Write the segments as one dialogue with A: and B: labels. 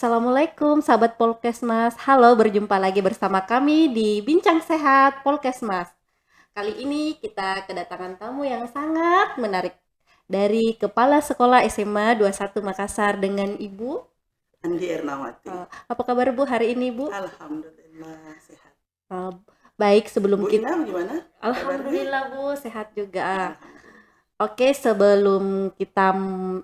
A: Assalamualaikum sahabat Polkesmas. Halo, berjumpa lagi bersama kami di Bincang Sehat Polkesmas. Kali ini kita kedatangan tamu yang sangat menarik dari Kepala Sekolah SMA 21 Makassar dengan Ibu.
B: Andi Ernawati.
A: Apa kabar Bu hari ini Bu?
B: Alhamdulillah sehat.
A: Uh, Baik, sebelum
B: Bu
A: kita
B: Ina gimana?
A: Alhamdulillah Bu, sehat juga.
B: Alhamdulillah.
A: Oke, sebelum kita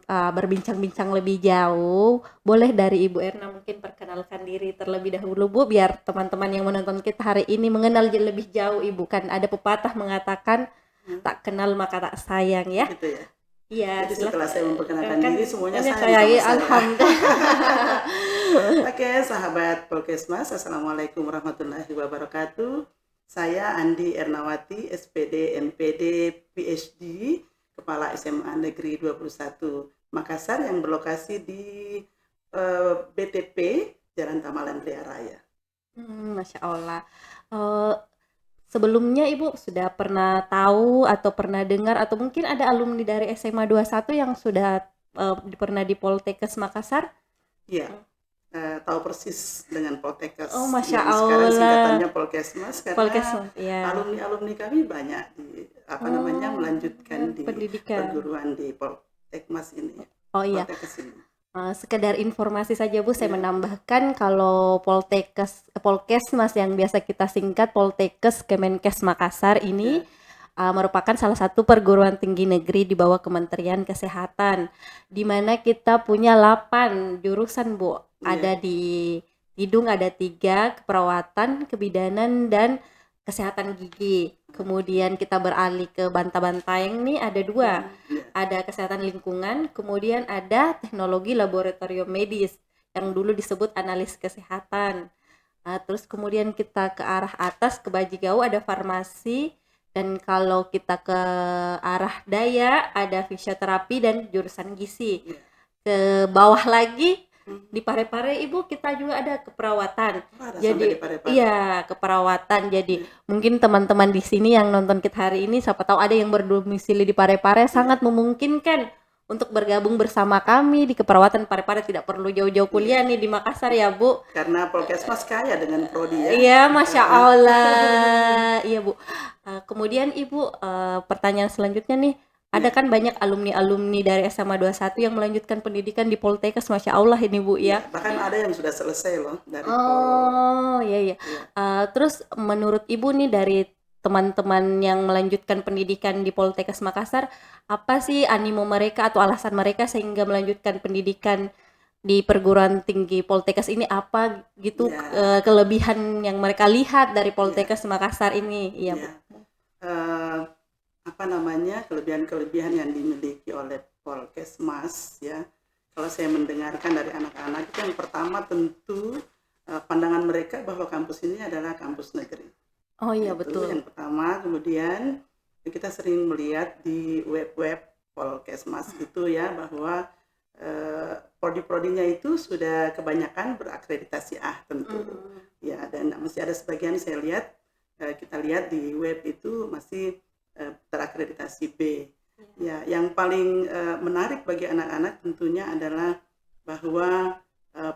A: berbincang-bincang lebih jauh, boleh dari Ibu Erna mungkin perkenalkan diri terlebih dahulu Bu, biar teman-teman yang menonton kita hari ini mengenal lebih jauh Ibu. Kan ada pepatah mengatakan tak kenal maka tak sayang ya.
B: Gitu ya.
A: Iya,
B: Jadi setelah saya memperkenalkan
A: kan
B: diri semuanya
A: saya
B: sayang sama saya.
A: Alhamdulillah.
B: Oke, sahabat Polkesmas, Assalamualaikum warahmatullahi wabarakatuh. Saya Andi Ernawati, SPD, MPD, PhD, Kepala SMA Negeri 21 Makassar yang berlokasi di BTP Jalan Tamalan Ria Raya.
A: Masya Allah. Sebelumnya Ibu sudah pernah tahu atau pernah dengar atau mungkin ada alumni dari SMA 21 yang sudah pernah di Poltekkes Makassar?
B: Iya, tahu persis dengan Poltekkes.
A: Oh, Masya
B: yang sekarang
A: Allah.
B: singkatannya Polkesmas karena
A: Polkesmas, ya.
B: alumni kami banyak di melanjutkan di
A: pendidikan.
B: perguruan di Poltekkes ini.
A: Oh iya.
B: Poltekkes ini.
A: Sekedar informasi saja Bu, saya
B: Iya.
A: menambahkan kalau Polkesmas yang biasa kita singkat Poltekkes Kemenkes Makassar ini merupakan salah satu perguruan tinggi negeri di bawah Kementerian Kesehatan, di mana kita punya 8 jurusan Bu. Ada di Tidung ada 3, keperawatan, kebidanan, dan kesehatan gigi. Kemudian kita beralih ke Banta-Bantayeng nih ada 2. Ada kesehatan lingkungan, kemudian ada teknologi laboratorium medis yang dulu disebut analis kesehatan. Terus kemudian kita ke arah atas ke Bajigau ada farmasi, dan kalau kita ke arah daya ada fisioterapi dan jurusan gizi. Ke bawah lagi di Parepare Ibu kita juga ada keperawatan. Jadi iya, keperawatan. Jadi mungkin teman-teman di sini yang nonton kita hari ini siapa tahu ada yang berdomisili di Parepare, sangat memungkinkan untuk bergabung bersama kami di keperawatan Parepare, tidak perlu jauh-jauh kuliah nih di Makassar ya Bu.
B: Karena Polkesmas kaya dengan prodi ya.
A: Iya, Masya Allah. Iya Bu. Kemudian Ibu, pertanyaan selanjutnya nih, ada kan banyak alumni-alumni dari SMA 21 yang melanjutkan pendidikan di Poltekkes, Masya Allah ini Bu ya.
B: Bahkan ada yang sudah selesai loh dari
A: Oh iya. Terus menurut Ibu nih dari teman-teman yang melanjutkan pendidikan di Poltekkes Makassar, apa sih animo mereka atau alasan mereka sehingga melanjutkan pendidikan di perguruan tinggi Poltekkes ini, apa gitu kelebihan yang mereka lihat dari Poltekkes Makassar ini? Iya Bu.
B: Kelebihan-kelebihan yang dimiliki oleh Polkesmas ya. Kalau saya mendengarkan dari anak-anak itu, yang pertama tentu pandangan mereka bahwa kampus ini adalah kampus negeri.
A: Oh iya, betul.
B: Yang pertama, kemudian kita sering melihat di web-web Polkesmas itu ya, bahwa prodi-prodinya itu sudah kebanyakan berakreditasi A tentu. Ya, dan masih ada sebagian saya lihat, kita lihat di web itu masih terakreditasi B. Ya, yang paling menarik bagi anak-anak tentunya adalah bahwa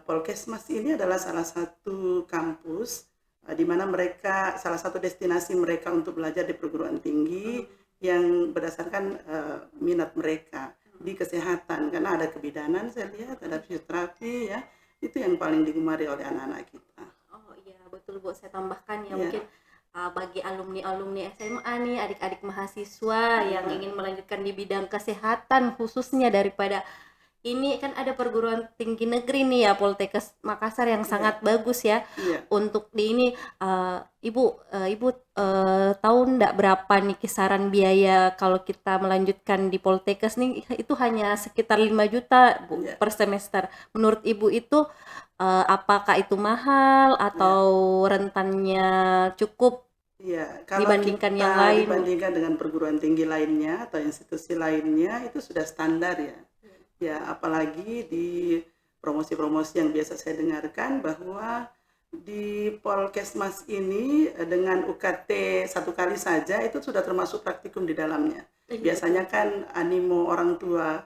B: Polkesmas ini adalah salah satu kampus di mana mereka, salah satu destinasi mereka untuk belajar di perguruan tinggi yang berdasarkan minat mereka di kesehatan, karena ada kebidanan saya lihat, ada fisioterapi ya, itu yang paling digemari oleh anak-anak kita.
A: Oh iya, betul Bu, saya tambahkan ya, mungkin bagi alumni SMA nih, adik-adik mahasiswa yang ingin melanjutkan di bidang kesehatan khususnya, daripada ini kan ada perguruan tinggi negeri nih ya, Poltekkes Makassar yang sangat bagus ya. Untuk di ini Ibu tahu enggak berapa nih kisaran biaya kalau kita melanjutkan di Poltekkes nih? Itu hanya sekitar 5 juta Bu per semester. Menurut Ibu itu apakah itu mahal atau rentannya cukup
B: kalau
A: dibandingkan
B: kita
A: yang lain?
B: Dibandingkan dengan perguruan tinggi lainnya atau institusi lainnya itu sudah standar ya. Ya, apalagi di promosi-promosi yang biasa saya dengarkan bahwa di Polkesmas ini dengan UKT 1 kali saja itu sudah termasuk praktikum di dalamnya. Biasanya kan animo orang tua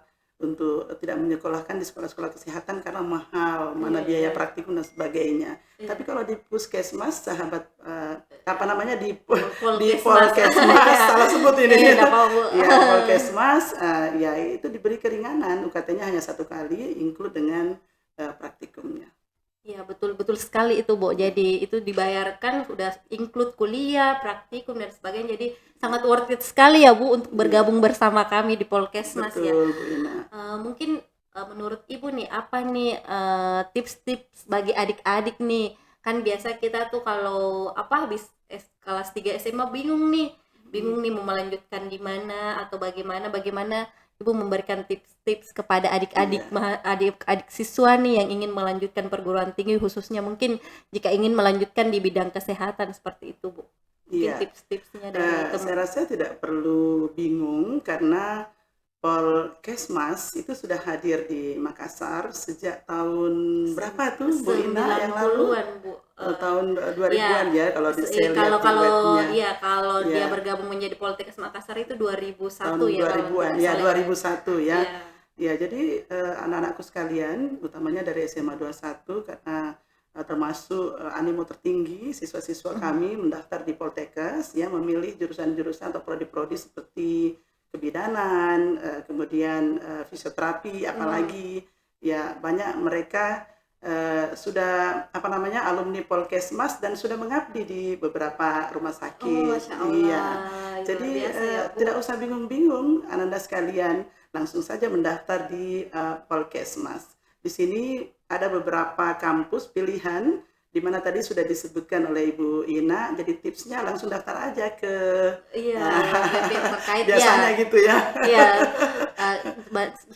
B: untuk tidak menyekolahkan di sekolah-sekolah kesehatan karena mahal, mana
A: Iya,
B: biaya
A: iya.
B: praktikum dan sebagainya.
A: Iya.
B: Tapi kalau di puskesmas, sahabat apa namanya di
A: Polkesmas.
B: Polkesmas,
A: Ya.
B: salah sebut ini.
A: Iya, enggak apa-apa, Bu.
B: Ya, Polkesmas, ya itu diberi keringanan, UKT-nya hanya 1 kali, include dengan praktikumnya.
A: Iya, betul sekali itu, Bu. Jadi itu dibayarkan sudah include kuliah, praktikum dan sebagainya. Jadi sangat worth it sekali ya, Bu, untuk bergabung bersama kami di Polkesmas ya.
B: Betul, Bu Ina.
A: Mungkin menurut Ibu nih, apa nih tips-tips bagi adik-adik nih? Kan biasa kita tuh kalau habis kelas 3 SMA bingung nih mau melanjutkan di mana atau bagaimana Ibu memberikan tips-tips kepada adik-adik adik-adik siswa nih yang ingin melanjutkan perguruan tinggi, khususnya mungkin jika ingin melanjutkan di bidang kesehatan seperti itu, Bu. Mungkin
B: Iya.
A: tips-tipsnya dari
B: Saya rasa tidak perlu bingung karena Polkesmas itu sudah hadir di Makassar sejak tahun berapa tuh Bu Ina yang lalu?
A: 90-an, Bu.
B: Tahun 2000-an ya kalau saya lihat
A: Kalau
B: di webnya.
A: kalau dia
B: Ya,
A: bergabung menjadi Poltekkes Makassar itu 2001
B: tahun
A: ya, kalau
B: 2000-an
A: tidak
B: ya,
A: salah
B: 2001 ya.
A: Iya.
B: Ya, jadi anak-anakku sekalian, utamanya dari SMA 21 karena termasuk animo tertinggi siswa-siswa kami mendaftar di Poltekkes ya, memilih jurusan-jurusan atau prodi-prodi seperti kebidanan, kemudian fisioterapi, apalagi ya banyak mereka sudah alumni Polkesmas dan sudah mengabdi di beberapa rumah
A: Oh,
B: sakit.
A: Masya Allah.
B: Iya.
A: Luar
B: Jadi
A: biasa ya, Bu.
B: tidak usah bingung-bingung, Ananda sekalian, langsung saja mendaftar di Polkesmas. Di sini ada beberapa kampus pilihan, di mana tadi sudah disebutkan oleh Ibu Ina. Jadi tipsnya langsung daftar aja ke
A: Iya, web yang terkait
B: biasanya
A: ya.
B: gitu ya.
A: Iya,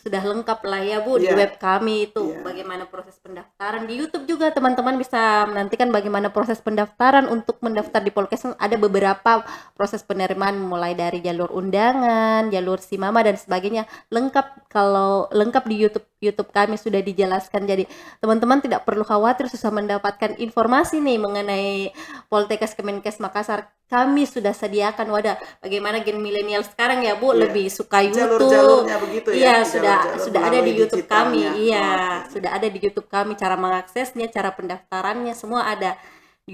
A: sudah lengkap lah ya, Bu, di
B: Iya.
A: web kami itu
B: Iya.
A: bagaimana proses pendaftaran. Di YouTube juga teman-teman bisa menantikan bagaimana proses pendaftaran untuk mendaftar di Polkesmas. Ada beberapa proses penerimaan mulai dari jalur undangan, jalur simama dan sebagainya. Lengkap di YouTube kami sudah dijelaskan. Jadi teman-teman tidak perlu khawatir susah mendapatkan informasi nih mengenai Poltekkes Kemenkes Makassar. Kami sudah sediakan wadah. Bagaimana gen milenial sekarang ya, Bu,
B: Iya.
A: lebih suka YouTube.
B: Jalur-jalurnya begitu ya.
A: Iya,
B: Jalur-jalur
A: sudah ada di
B: melalui
A: YouTube kami.
B: digitalnya.
A: Iya,
B: Oke.
A: sudah ada di YouTube kami, cara mengaksesnya, cara pendaftarannya semua ada di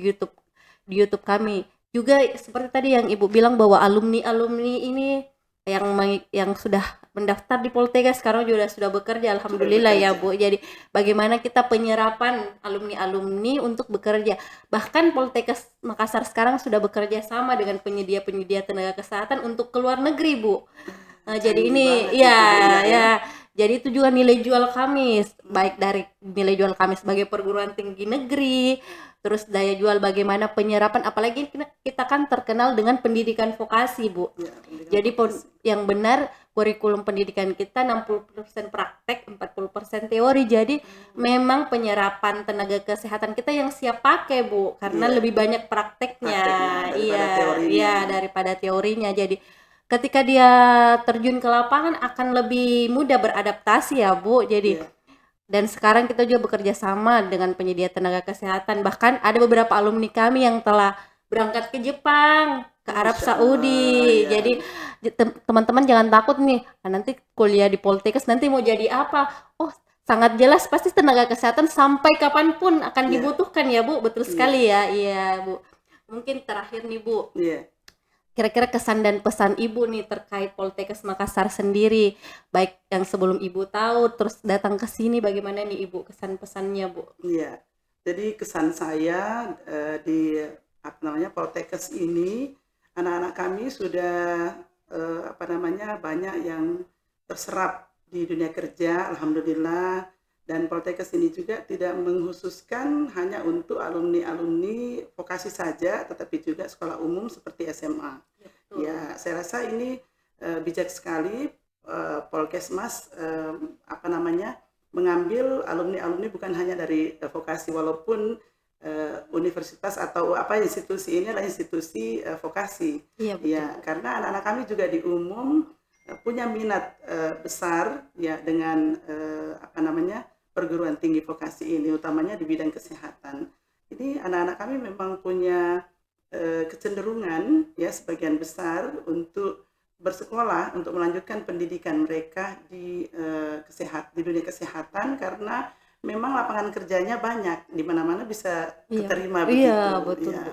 A: YouTube kami. Juga seperti tadi yang Ibu bilang bahwa alumni ini yang sudah mendaftar di Poltekkes sekarang juga sudah bekerja, alhamdulillah ya, Bu. Jadi bagaimana kita penyerapan alumni untuk bekerja. Bahkan Poltekkes Makassar sekarang sudah bekerja sama dengan penyedia-penyedia tenaga kesehatan untuk ke luar negeri, Bu. Jadi
B: Canggih
A: ini
B: banget
A: ya,
B: itu, Bu Ina,
A: ya. Jadi itu juga nilai jual kami, baik dari nilai jual kami sebagai perguruan tinggi negeri, terus daya jual bagaimana penyerapan, apalagi kita kan terkenal dengan pendidikan vokasi, Bu.
B: Ya, pendidikan
A: Jadi
B: vokasi.
A: yang benar kurikulum pendidikan kita 60% praktek, 40% teori. Jadi memang penyerapan tenaga kesehatan kita yang siap pakai, Bu, karena
B: Iya.
A: lebih banyak prakteknya.
B: Prakteknya daripada teorinya.
A: Iya, daripada teorinya. Jadi ketika dia terjun ke lapangan akan lebih mudah beradaptasi ya, Bu. Jadi
B: Iya.
A: dan sekarang kita juga bekerja sama dengan penyedia tenaga kesehatan. Bahkan ada beberapa alumni kami yang telah berangkat ke Jepang, ke Arab
B: Masya Allah,
A: Saudi.
B: ya.
A: Jadi teman-teman jangan takut nih, nanti kuliah di Poltekkes nanti mau jadi apa? Oh, sangat jelas pasti tenaga kesehatan sampai kapanpun akan
B: Iya.
A: dibutuhkan ya, Bu. Betul sekali ya. Iya, Bu. Mungkin terakhir nih, Bu.
B: Iya.
A: Kira-kira kesan dan pesan Ibu nih terkait Poltekkes Makassar sendiri, baik yang sebelum Ibu tahu terus datang ke sini, bagaimana nih Ibu kesan pesannya, Bu?
B: Iya. Jadi kesan saya di Poltekkes ini, anak-anak kami sudah banyak yang terserap di dunia kerja, alhamdulillah. Dan Poltekkes ini juga tidak mengkhususkan hanya untuk alumni vokasi saja, tetapi juga sekolah umum seperti SMA. Ya, saya rasa ini bijak sekali Polkesmas mengambil alumni bukan hanya dari vokasi, walaupun universitas atau institusi ini adalah institusi vokasi.
A: Iya, betul.
B: Ya, karena anak-anak kami juga di umum punya minat besar ya dengan perguruan tinggi vokasi ini, utamanya di bidang kesehatan. Ini anak-anak kami memang punya kecenderungan ya sebagian besar untuk bersekolah untuk melanjutkan pendidikan mereka di di dunia kesehatan, karena memang lapangan kerjanya banyak, di mana-mana bisa
A: Iya,
B: keterima
A: iya,
B: begitu.
A: betul,
B: Ya,
A: Bu.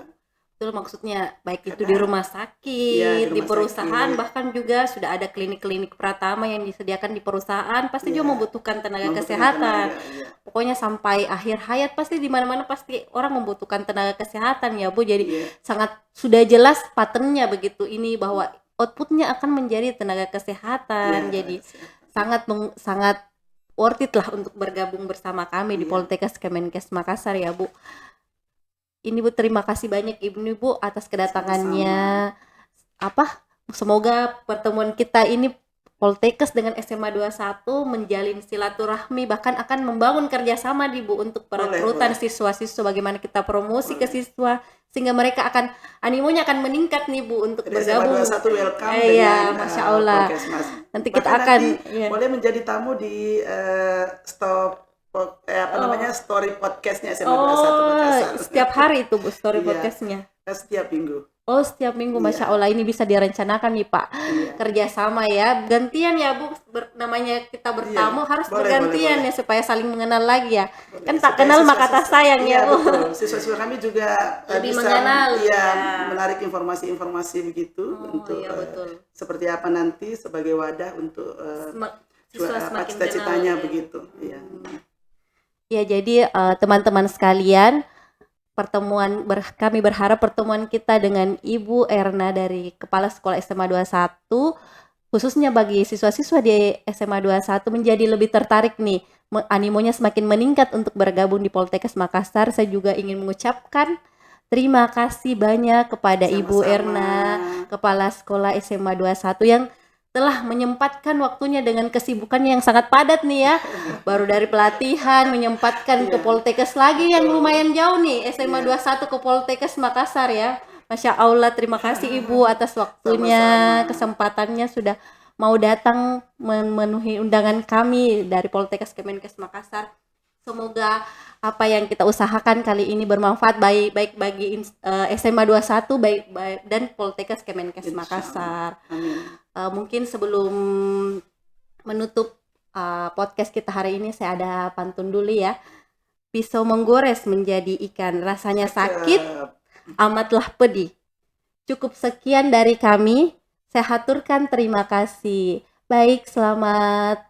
A: Betul, maksudnya baik itu di
B: karena
A: rumah
B: ya di
A: sakit, di
B: rumah
A: perusahaan,
B: sakit,
A: bahkan juga sudah ada klinik-klinik Pratama yang disediakan di perusahaan, pasti juga
B: ya
A: membutuhkan tenaga
B: membutuhkan
A: kesehatan.
B: tenaga. Ya,
A: Pokoknya sampai akhir hayat pasti di mana-mana pasti orang membutuhkan tenaga kesehatan ya, Bu. Jadi
B: iya,
A: sangat sudah jelas patternnya begitu ini bahwa outputnya akan menjadi tenaga
B: iya
A: kesehatan.
B: tenaga
A: Jadi
B: kesehatan.
A: sangat worth it lah untuk bergabung bersama kami di
B: Iya,
A: Poltekkes Kemenkes Makassar ya, Bu. Ini Bu, terima kasih banyak Ibu atas
B: sama-sama.
A: kedatangannya. Apa? Semoga pertemuan kita ini Poltekkes dengan SMA 21 menjalin silaturahmi, bahkan akan membangun kerjasama di Bu untuk
B: Boleh,
A: perekrutan
B: boleh,
A: siswa-siswa, bagaimana kita promosi ke
B: boleh.
A: siswa sehingga mereka akan animonya akan meningkat nih Bu untuk
B: Jadi SMA
A: bergabung.
B: 21 welcome dengan
A: Iya, Masya Allah.
B: Polkesmas.
A: Nanti kita
B: Bahkan
A: akan
B: nanti
A: ya.
B: boleh menjadi tamu di apa namanya,
A: Oh,
B: story podcastnya SMA 21 Makassar.
A: setiap hari itu Bu story
B: Iya,
A: podcastnya.
B: setiap minggu.
A: Oh, setiap minggu, Masya
B: Iya,
A: Allah, ini bisa direncanakan nih Pak.
B: iya,
A: Kerjasama ya, gantian ya Bu, namanya kita
B: iya.
A: bertamu harus
B: Boleh, boleh,
A: bergantian
B: boleh.
A: ya supaya saling mengenal lagi ya.
B: Boleh.
A: Kan tak
B: Supaya
A: kenal maka tak sayang
B: iya
A: ya Bu.
B: betul. Siswa-siswa kami juga
A: Lebih
B: bisa
A: mengenal
B: iya
A: ya.
B: menarik informasi-informasi begitu
A: Oh
B: untuk
A: iya betul.
B: seperti apa nanti sebagai wadah untuk
A: Siswa semakin kenal
B: cita-citanya
A: ya.
B: begitu. Iya.
A: Ya, jadi teman-teman sekalian, kami berharap pertemuan kita dengan Ibu Erna dari Kepala Sekolah SMA 21 khususnya bagi siswa-siswa di SMA 21 menjadi lebih tertarik nih, animonya semakin meningkat untuk bergabung di Poltekkes Makassar. Saya juga ingin mengucapkan terima kasih banyak kepada Ibu
B: Sama-sama.
A: Erna, Kepala Sekolah SMA 21 yang telah menyempatkan waktunya dengan kesibukannya yang sangat padat nih ya. Baru dari pelatihan menyempatkan ke
B: Iya,
A: Poltekkes lagi yang
B: betul.
A: lumayan jauh nih, SMA
B: Iya.
A: 21 ke Poltekkes Makassar ya. Masya Allah, terima kasih Ibu atas waktunya,
B: Sama-sama.
A: kesempatannya sudah mau datang memenuhi undangan kami dari Poltekkes Kemenkes Makassar. Semoga apa yang kita usahakan kali ini bermanfaat baik bagi SMA 21 baik dan Poltekkes Kemenkes
B: Insya
A: Makassar.
B: Allah. Amin.
A: Mungkin sebelum menutup podcast kita hari ini, saya ada pantun dulu ya. Pisau menggores menjadi ikan, rasanya sakit,
B: Cakep.
A: amatlah pedih. Cukup sekian dari kami. Saya haturkan terima kasih. Baik, selamat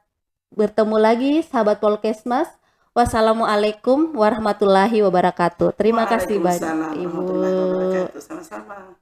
A: bertemu lagi sahabat Polkesmas. Wassalamualaikum warahmatullahi wabarakatuh. Terima kasih banyak,
B: Waalaikumsalam
A: Ibu.
B: warahmatullahi wabarakatuh. Sama-sama.